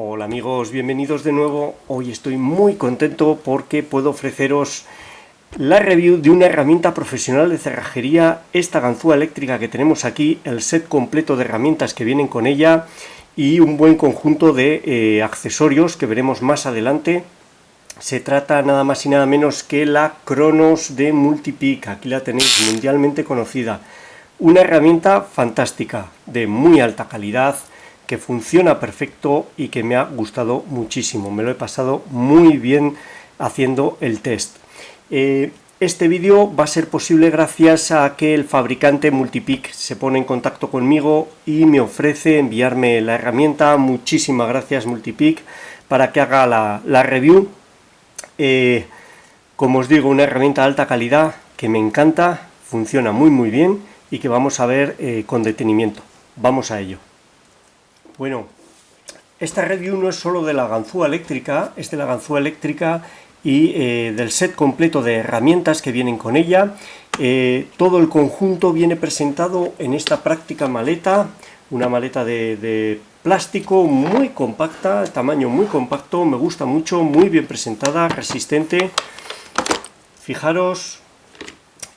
Hola amigos, bienvenidos de nuevo. Hoy estoy muy contento porque puedo ofreceros la review de una herramienta profesional de cerrajería, esta ganzúa eléctrica que tenemos aquí, el set completo de herramientas que vienen con ella y un buen conjunto de accesorios que veremos más adelante. Se trata nada más y nada menos que la Kronos de Multipeak. Aquí la tenéis, mundialmente conocida. Una herramienta fantástica, de muy alta calidad, que funciona perfecto y que me ha gustado muchísimo. Me lo he pasado muy bien haciendo el test. Este vídeo va a ser posible gracias a que el fabricante Multipeak se pone en contacto conmigo y me ofrece enviarme la herramienta. Muchísimas gracias Multipeak para que haga la review. Como os digo, una herramienta de alta calidad que me encanta, funciona muy bien y que vamos a ver con detenimiento. Vamos a ello. Bueno, esta review no es solo de la ganzúa eléctrica, es de la ganzúa eléctrica y del set completo de herramientas que vienen con ella. Todo el conjunto viene presentado en esta práctica maleta, una maleta de plástico muy compacta, tamaño muy compacto, me gusta mucho, muy bien presentada, resistente. Fijaros,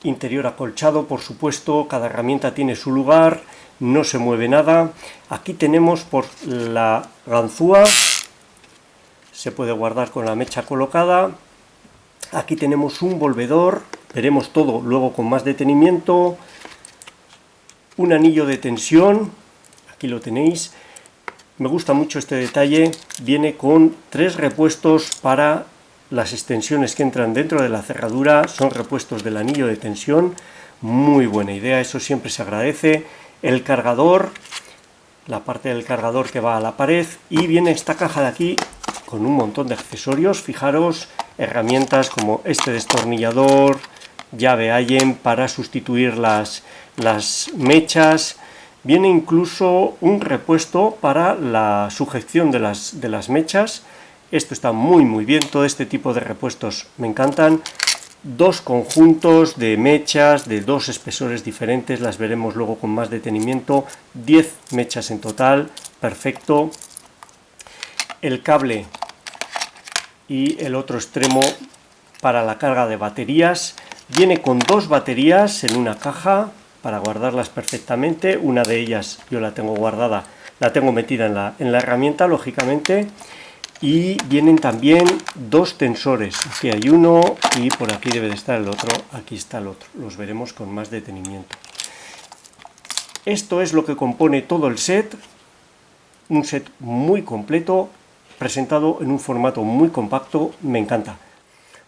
interior acolchado, por supuesto, cada herramienta tiene su lugar, no se mueve nada. Aquí tenemos por la ganzúa, se puede guardar con la mecha colocada. Aquí tenemos un volvedor, veremos todo luego con más detenimiento. Un anillo de tensión, aquí lo tenéis. Me gusta mucho este detalle, viene con 3 repuestos para las extensiones que entran dentro de la cerradura, son repuestos del anillo de tensión, muy buena idea, eso siempre se agradece. El cargador, la parte del cargador que va a la pared, y viene esta caja de aquí con un montón de accesorios. Fijaros, herramientas como este destornillador, llave Allen para sustituir las mechas. Viene incluso un repuesto para la sujeción de las mechas. Esto está muy bien, todo este tipo de repuestos me encantan. 2 conjuntos de mechas de 2 espesores diferentes, las veremos luego con más detenimiento. 10 mechas en total, perfecto. El cable y el otro extremo para la carga de baterías. Viene con 2 baterías en una caja para guardarlas perfectamente. Una de ellas yo la tengo guardada, la tengo metida en la herramienta, lógicamente. Y vienen también 2 tensores, aquí hay uno y por aquí debe de estar el otro, aquí está el otro, los veremos con más detenimiento. Esto es lo que compone todo el set, un set muy completo, presentado en un formato muy compacto, me encanta.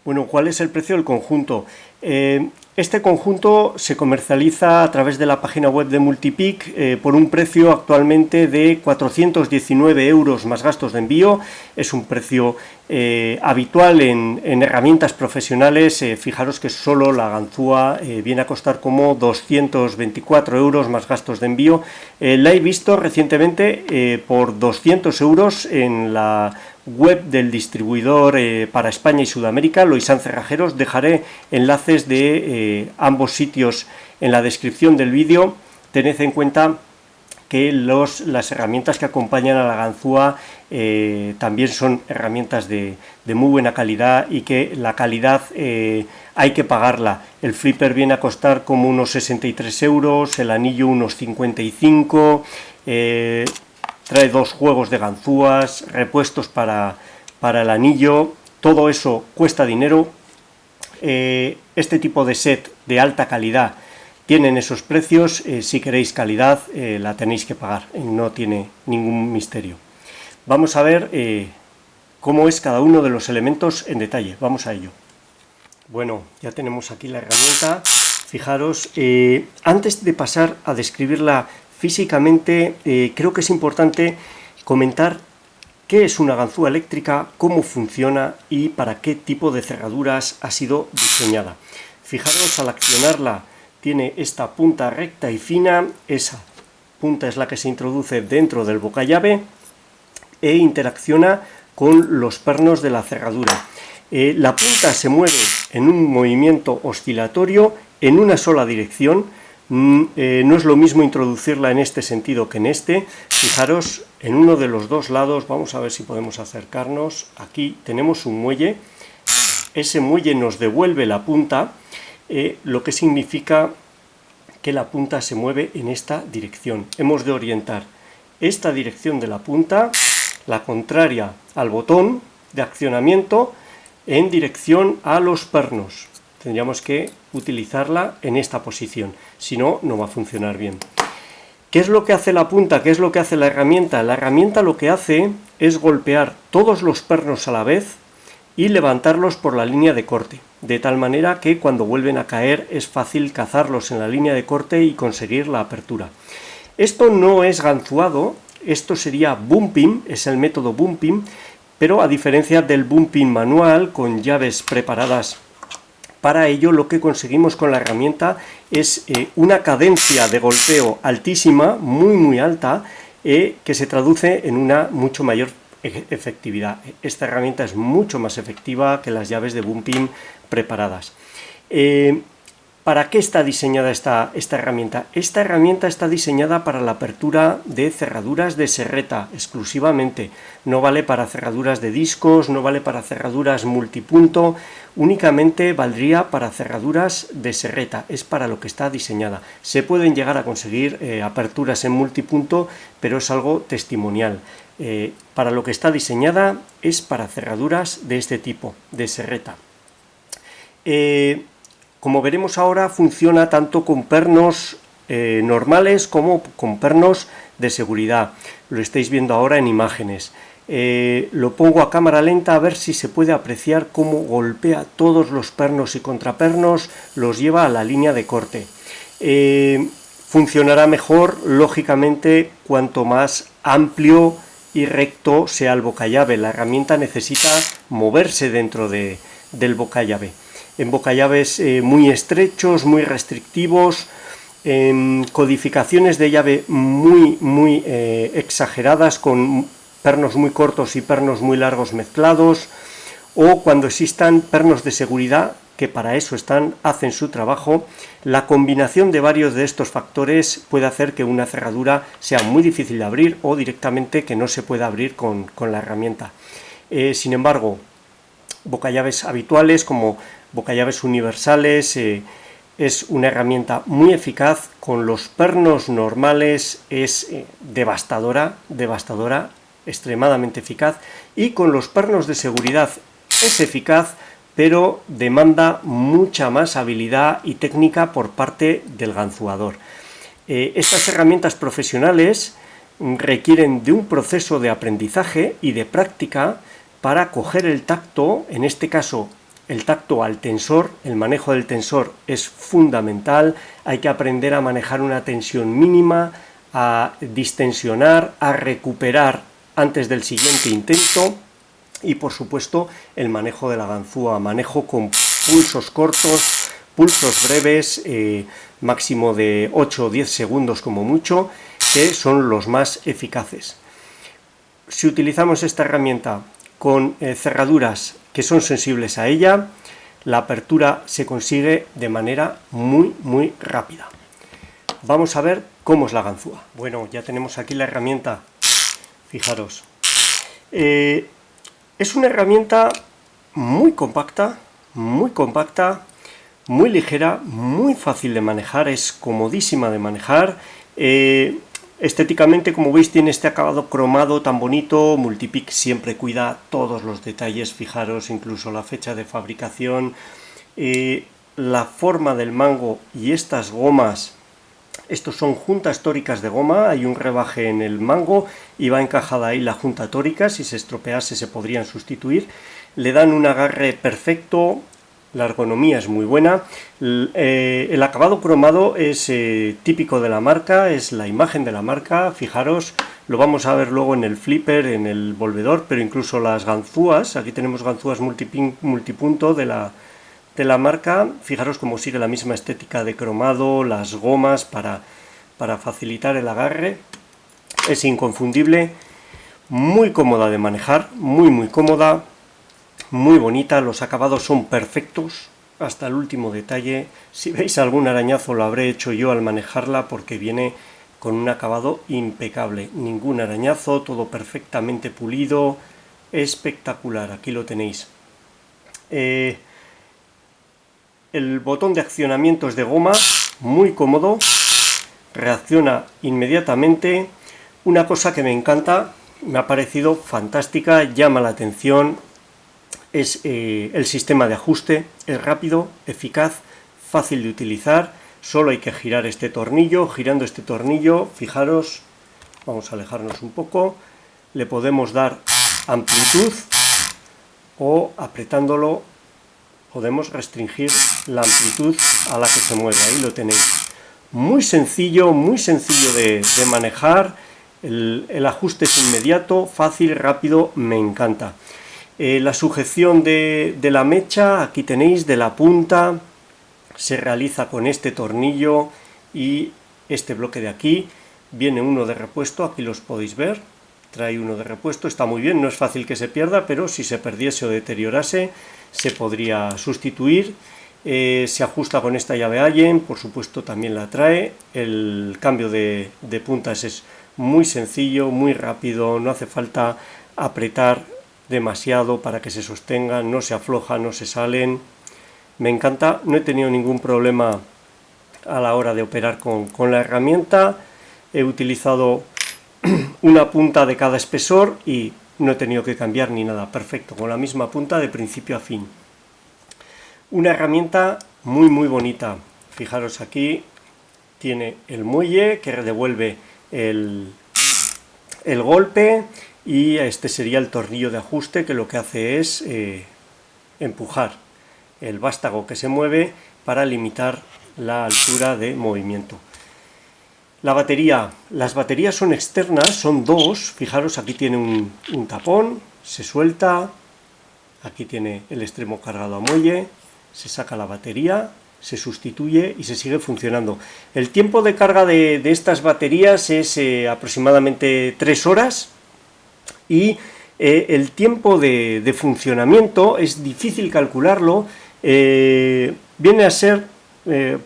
Bueno, ¿cuál es el precio del conjunto? Este conjunto se comercializa a través de la página web de Multipeak por un precio actualmente de 419 € más gastos de envío. Es un precio habitual en herramientas profesionales. Fijaros que solo la ganzúa viene a costar como 224 € más gastos de envío. La he visto recientemente por 200 € en la web del distribuidor para España y Sudamérica, Loisan Cerrajeros. Dejaré enlaces de ambos sitios en la descripción del vídeo. Tened en cuenta que las herramientas que acompañan a la ganzúa también son herramientas de muy buena calidad y que la calidad hay que pagarla. El flipper viene a costar como unos 63 €, el anillo unos 55 €, trae 2 juegos de ganzúas, repuestos para el anillo, todo eso cuesta dinero. Este tipo de set de alta calidad tienen esos precios, si queréis calidad la tenéis que pagar, no tiene ningún misterio. Vamos a ver cómo es cada uno de los elementos en detalle, vamos a ello. Bueno, ya tenemos aquí la herramienta, fijaros, antes de pasar a describirla físicamente, creo que es importante comentar qué es una ganzúa eléctrica, cómo funciona y para qué tipo de cerraduras ha sido diseñada. Fijaros, al accionarla tiene esta punta recta y fina, esa punta es la que se introduce dentro del bocallave e interacciona con los pernos de la cerradura. La punta se mueve en un movimiento oscilatorio en una sola dirección. No es lo mismo introducirla en este sentido que en este. Fijaros, en uno de los dos lados, vamos a ver si podemos acercarnos, aquí tenemos un muelle, ese muelle nos devuelve la punta, lo que significa que la punta se mueve en esta dirección. Hemos de orientar esta dirección de la punta, la contraria al botón de accionamiento, en dirección a los pernos. Tendríamos que utilizarla en esta posición, si no, no va a funcionar bien. ¿Qué es lo que hace la punta? ¿Qué es lo que hace la herramienta? La herramienta lo que hace es golpear todos los pernos a la vez y levantarlos por la línea de corte, de tal manera que cuando vuelven a caer es fácil cazarlos en la línea de corte y conseguir la apertura. Esto no es ganzuado, esto sería bumping, es el método bumping, pero a diferencia del bumping manual con llaves preparadas para ello, lo que conseguimos con la herramienta es una cadencia de golpeo altísima, muy alta, que se traduce en una mucho mayor efectividad. Esta herramienta es mucho más efectiva que las llaves de bumping preparadas. ¿Para qué está diseñada esta herramienta? Esta herramienta está diseñada para la apertura de cerraduras de serreta exclusivamente. No vale para cerraduras de discos, no vale para cerraduras multipunto, únicamente valdría para cerraduras de serreta. Es para lo que está diseñada. Se pueden llegar a conseguir aperturas en multipunto, pero es algo testimonial. Para lo que está diseñada es para cerraduras de este tipo, de serreta. Como veremos ahora, funciona tanto con pernos normales como con pernos de seguridad. Lo estáis viendo ahora en imágenes. Lo pongo a cámara lenta a ver si se puede apreciar cómo golpea todos los pernos y contrapernos, los lleva a la línea de corte. Funcionará mejor, lógicamente, cuanto más amplio y recto sea el bocallave. La herramienta necesita moverse dentro del bocallave. En bocallaves muy estrechos, muy restrictivos, codificaciones de llave muy exageradas, con pernos muy cortos y pernos muy largos mezclados, o cuando existan pernos de seguridad, que para eso hacen su trabajo. La combinación de varios de estos factores puede hacer que una cerradura sea muy difícil de abrir o directamente que no se pueda abrir con la herramienta. Sin embargo, bocallaves habituales como bocallaves universales, es una herramienta muy eficaz. Con los pernos normales es devastadora, extremadamente eficaz, y con los pernos de seguridad es eficaz, pero demanda mucha más habilidad y técnica por parte del ganzuador. Estas herramientas profesionales requieren de un proceso de aprendizaje y de práctica para coger el tacto, en este caso el tacto al tensor. El manejo del tensor es fundamental, hay que aprender a manejar una tensión mínima, a distensionar, a recuperar antes del siguiente intento, y por supuesto el manejo de la ganzúa, manejo con pulsos cortos, pulsos breves, máximo de 8 o 10 segundos como mucho, que son los más eficaces. Si utilizamos esta herramienta con cerraduras que son sensibles a ella, la apertura se consigue de manera muy rápida. Vamos a ver cómo es la ganzúa. Bueno, ya tenemos aquí la herramienta, fijaros. Es una herramienta muy compacta, muy ligera, muy fácil de manejar, es comodísima de manejar. Estéticamente, como veis, tiene este acabado cromado tan bonito. Multipick siempre cuida todos los detalles, fijaros, incluso la fecha de fabricación, la forma del mango y estas gomas. Estos son juntas tóricas de goma, hay un rebaje en el mango y va encajada ahí la junta tórica. Si se estropease se podrían sustituir. Le dan un agarre perfecto, la ergonomía es muy buena. El acabado cromado es típico de la marca, es la imagen de la marca, fijaros, lo vamos a ver luego en el flipper, en el volvedor, pero incluso las ganzúas, aquí tenemos ganzúas multipunto de la marca, fijaros cómo sigue la misma estética de cromado, las gomas para facilitar el agarre, es inconfundible, muy cómoda de manejar, muy cómoda, muy bonita, los acabados son perfectos hasta el último detalle. Si veis algún arañazo lo habré hecho yo al manejarla, porque viene con un acabado impecable, ningún arañazo, todo perfectamente pulido, espectacular, aquí lo tenéis. El botón de accionamiento es de goma, muy cómodo, reacciona inmediatamente. Una cosa que me encanta, me ha parecido fantástica, llama la atención, es el sistema de ajuste. Es rápido, eficaz, fácil de utilizar. Solo hay que girar este tornillo. Girando este tornillo, fijaros, vamos a alejarnos un poco, le podemos dar amplitud o apretándolo podemos restringir la amplitud a la que se mueve. Ahí lo tenéis. Muy sencillo de manejar. El ajuste es inmediato, fácil, rápido, me encanta. La sujeción de la mecha, aquí tenéis, de la punta, se realiza con este tornillo y este bloque de aquí. Viene uno de repuesto, aquí los podéis ver, trae uno de repuesto, está muy bien, no es fácil que se pierda, pero si se perdiese o deteriorase, se podría sustituir. Se ajusta con esta llave Allen, por supuesto también la trae. El cambio de puntas es muy sencillo, muy rápido, no hace falta apretar demasiado para que se sostengan, no se aflojan, no se salen. Me encanta, no he tenido ningún problema a la hora de operar con la herramienta. He utilizado una punta de cada espesor y no he tenido que cambiar ni nada, perfecto, con la misma punta de principio a fin. Una herramienta muy bonita, fijaros aquí, tiene el muelle que devuelve el golpe y este sería el tornillo de ajuste que lo que hace es empujar el vástago que se mueve para limitar la altura de movimiento. La batería, las baterías son externas, son dos, fijaros aquí tiene un tapón, se suelta, aquí tiene el extremo cargado a muelle, se saca la batería, se sustituye y se sigue funcionando. El tiempo de carga de estas baterías es aproximadamente 3 horas y el tiempo de funcionamiento es difícil calcularlo, viene a ser,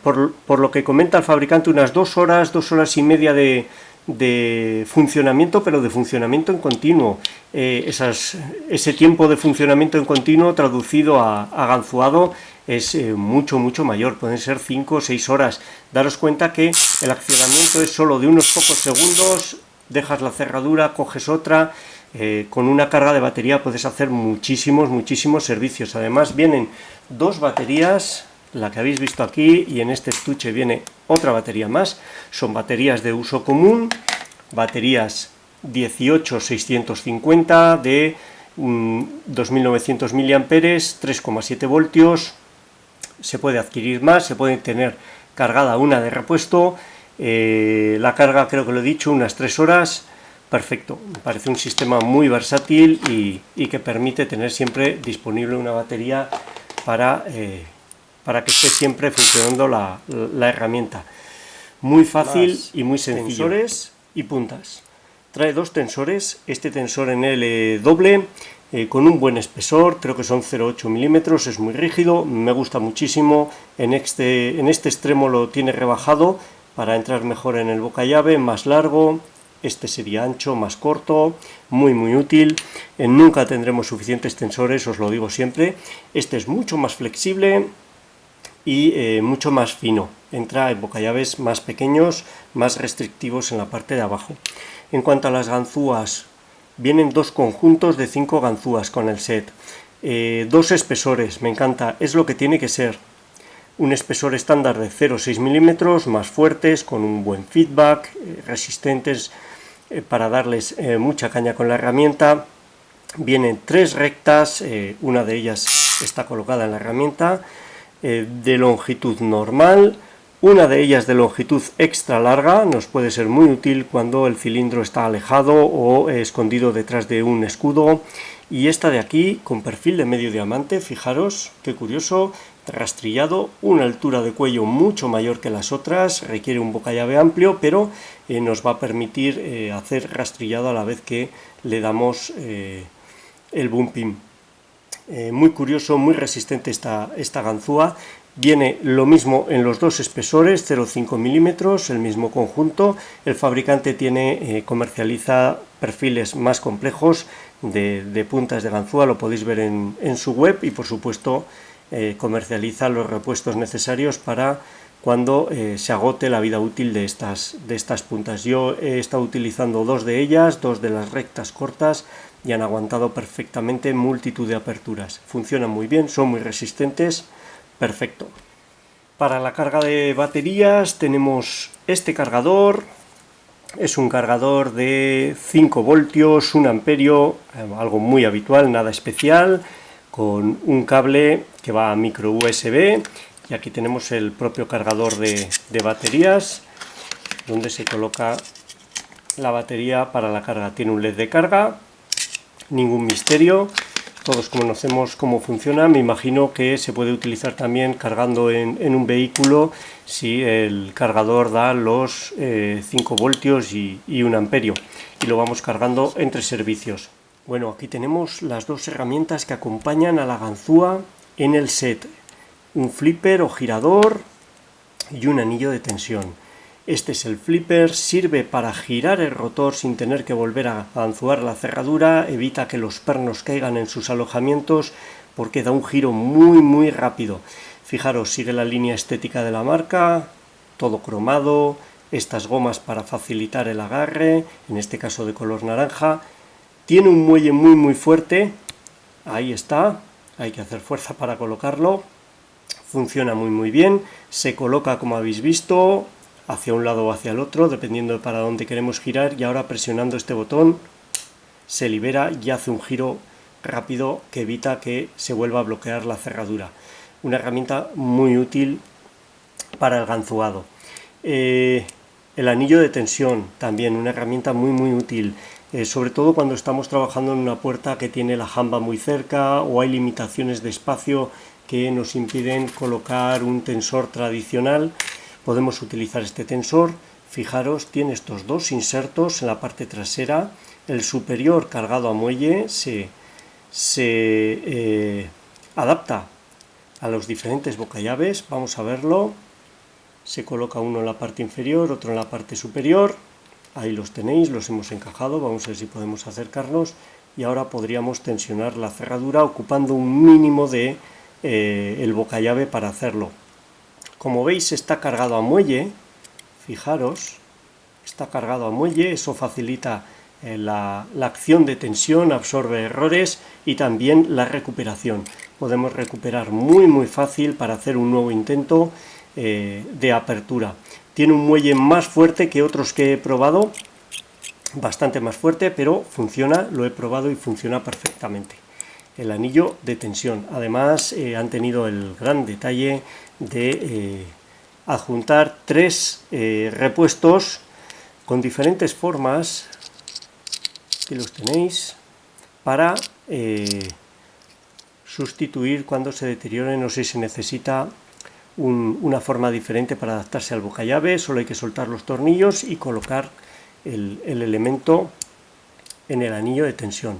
por lo que comenta el fabricante, unas 2 horas y media de funcionamiento, pero de funcionamiento en continuo. Ese tiempo de funcionamiento en continuo traducido a ganzuado es mucho mayor, pueden ser 5 o 6 horas. Daros cuenta que el accionamiento es solo de unos pocos segundos, dejas la cerradura, coges otra. Con una carga de batería puedes hacer muchísimos servicios. Además vienen dos baterías, la que habéis visto aquí, y en este estuche viene otra batería más. Son baterías de uso común, baterías 18650 de 2900 mAh, 3,7 voltios. Se puede adquirir más, se puede tener cargada una de repuesto. La carga, creo que lo he dicho, unas 3 horas. Perfecto, me parece un sistema muy versátil y que permite tener siempre disponible una batería para que esté siempre funcionando la herramienta. Muy fácil y muy sencillo. Tensores y puntas. Trae dos tensores, este tensor en L doble, con un buen espesor, creo que son 0,8 milímetros, es muy rígido, me gusta muchísimo. En este extremo lo tiene rebajado para entrar mejor en el boca llave, más largo. Este sería ancho, más corto, muy útil. Nunca tendremos suficientes tensores, os lo digo siempre. Este es mucho más flexible y mucho más fino. Entra en bocallaves más pequeños, más restrictivos en la parte de abajo. En cuanto a las ganzúas, vienen dos conjuntos de 5 ganzúas con el set. Dos espesores, me encanta, es lo que tiene que ser. Un espesor estándar de 0,6 milímetros, más fuertes, con un buen feedback, resistentes para darles mucha caña con la herramienta. Vienen 3 rectas, una de ellas está colocada en la herramienta, de longitud normal, una de ellas de longitud extra larga, nos puede ser muy útil cuando el cilindro está alejado o escondido detrás de un escudo. Y esta de aquí, con perfil de medio diamante, fijaros qué curioso, rastrillado, una altura de cuello mucho mayor que las otras, requiere un bocallave amplio, pero nos va a permitir hacer rastrillado a la vez que le damos el bumping. Muy curioso, muy resistente esta ganzúa. Viene lo mismo en los dos espesores, 0,5 milímetros, el mismo conjunto. El fabricante comercializa perfiles más complejos de puntas de ganzúa, lo podéis ver en su web, y por supuesto comercializa los repuestos necesarios para cuando se agote la vida útil de estas puntas. Yo he estado utilizando dos de ellas, dos de las rectas cortas, y han aguantado perfectamente multitud de aperturas. Funcionan muy bien, son muy resistentes. Perfecto. Para la carga de baterías tenemos este cargador. Es un cargador de 5 voltios, 1 amperio, algo muy habitual, nada especial, con un cable que va a micro USB. Y aquí tenemos el propio cargador de baterías, donde se coloca la batería para la carga. Tiene un LED de carga, ningún misterio. Todos conocemos cómo funciona. Me imagino que se puede utilizar también cargando en un vehículo si el cargador da los 5 voltios y 1 amperio. Y lo vamos cargando entre servicios. Bueno, aquí tenemos las dos herramientas que acompañan a la ganzúa en el set. Un flipper o girador y un anillo de tensión. Este es el flipper, sirve para girar el rotor sin tener que volver a ganzuar la cerradura, evita que los pernos caigan en sus alojamientos porque da un giro muy rápido. Fijaros, sigue la línea estética de la marca, todo cromado, estas gomas para facilitar el agarre, en este caso de color naranja. Tiene un muelle muy fuerte, ahí está, hay que hacer fuerza para colocarlo. Funciona muy bien, se coloca como habéis visto, hacia un lado o hacia el otro, dependiendo de para dónde queremos girar, y ahora presionando este botón se libera y hace un giro rápido que evita que se vuelva a bloquear la cerradura. Una herramienta muy útil para el ganzuado. El anillo de tensión, también una herramienta muy útil, sobre todo cuando estamos trabajando en una puerta que tiene la jamba muy cerca o hay limitaciones de espacio que nos impiden colocar un tensor tradicional. Podemos utilizar este tensor. Fijaros, tiene estos dos insertos en la parte trasera. El superior, cargado a muelle, se adapta a los diferentes bocallaves. Vamos a verlo. Se coloca uno en la parte inferior, otro en la parte superior. Ahí los tenéis, los hemos encajado. Vamos a ver si podemos acercarnos. Y ahora podríamos tensionar la cerradura ocupando un mínimo de el bocallave para hacerlo. Como veis, está cargado a muelle. Fijaros, está cargado a muelle. Eso facilita la acción de tensión, absorbe errores y también la recuperación. Podemos recuperar muy fácil para hacer un nuevo intento de apertura. Tiene un muelle más fuerte que otros que he probado, bastante más fuerte, pero funciona, lo he probado y funciona perfectamente. El anillo de tensión. Además han tenido el gran detalle de adjuntar 3 repuestos con diferentes formas, que los tenéis, para sustituir cuando se deterioren o si se necesita una forma diferente para adaptarse al bocallave. Solo hay que soltar los tornillos y colocar el elemento en el anillo de tensión.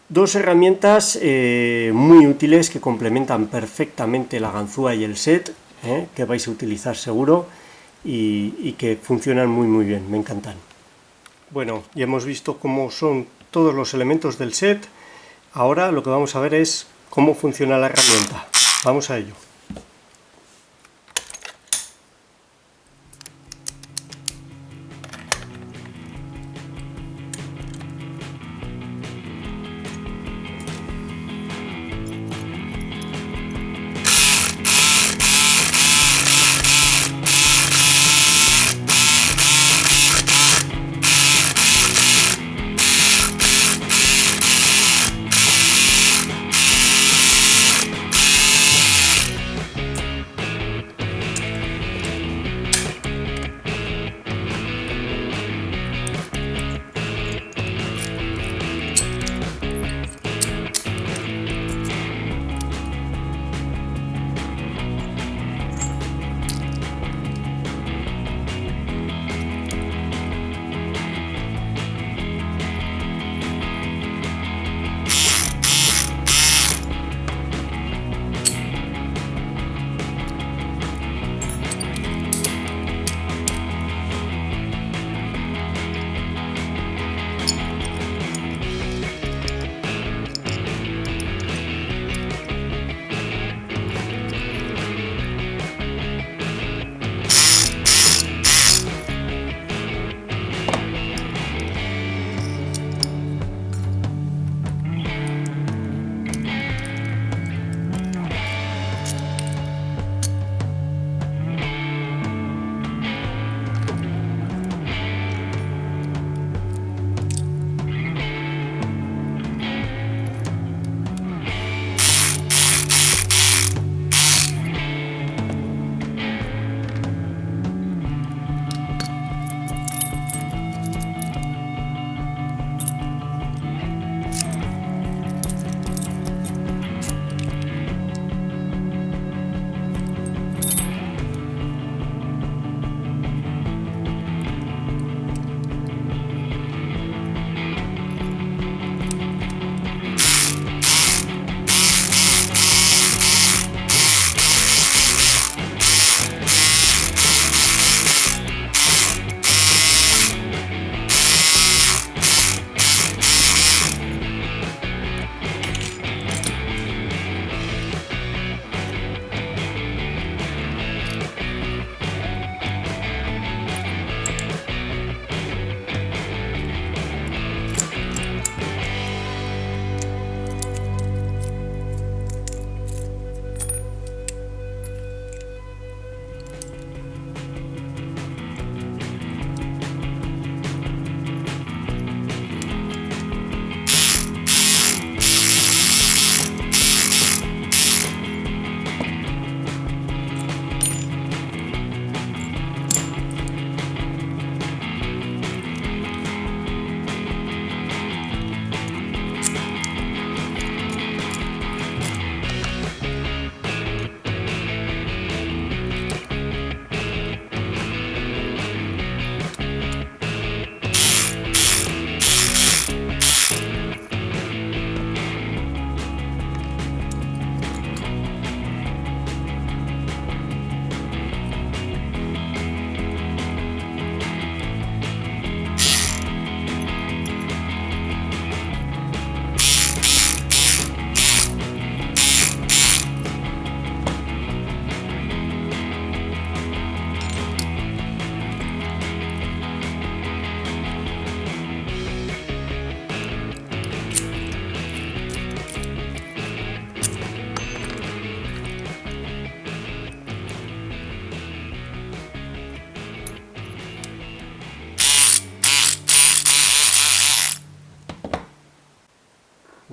Dos herramientas muy útiles que complementan perfectamente la ganzúa y el set, que vais a utilizar seguro y que funcionan muy bien, me encantan. Bueno, ya hemos visto cómo son todos los elementos del set. Ahora lo que vamos a ver es cómo funciona la herramienta. Vamos a ello.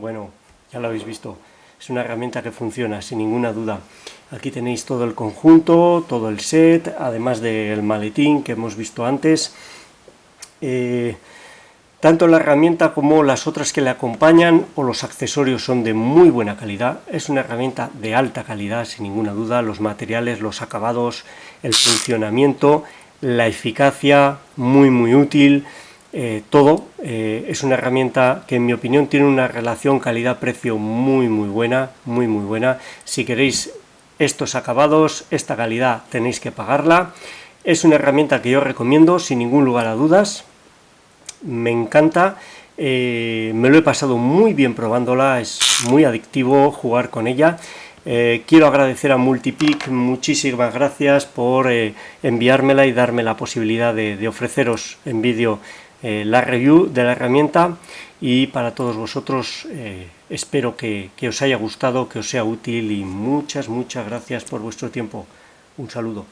Bueno, ya lo habéis visto, es una herramienta que funciona sin ninguna duda. Aquí tenéis todo el conjunto, todo el set, además del maletín que hemos visto antes. Tanto la herramienta como las otras que le acompañan o los accesorios son de muy buena calidad. Es una herramienta de alta calidad, sin ninguna duda. Los materiales, los acabados, el funcionamiento, la eficacia, muy útil. Todo es una herramienta que en mi opinión tiene una relación calidad-precio muy buena, muy buena. Si queréis estos acabados, esta calidad, tenéis que pagarla. Es una herramienta que yo recomiendo sin ningún lugar a dudas. Me encanta, me lo he pasado muy bien probándola, es muy adictivo jugar con ella. Quiero agradecer a Multipic, muchísimas gracias por enviármela y darme la posibilidad de ofreceros en vídeo la review de la herramienta, y para todos vosotros espero que os haya gustado, que os sea útil, y muchas gracias por vuestro tiempo. Un saludo.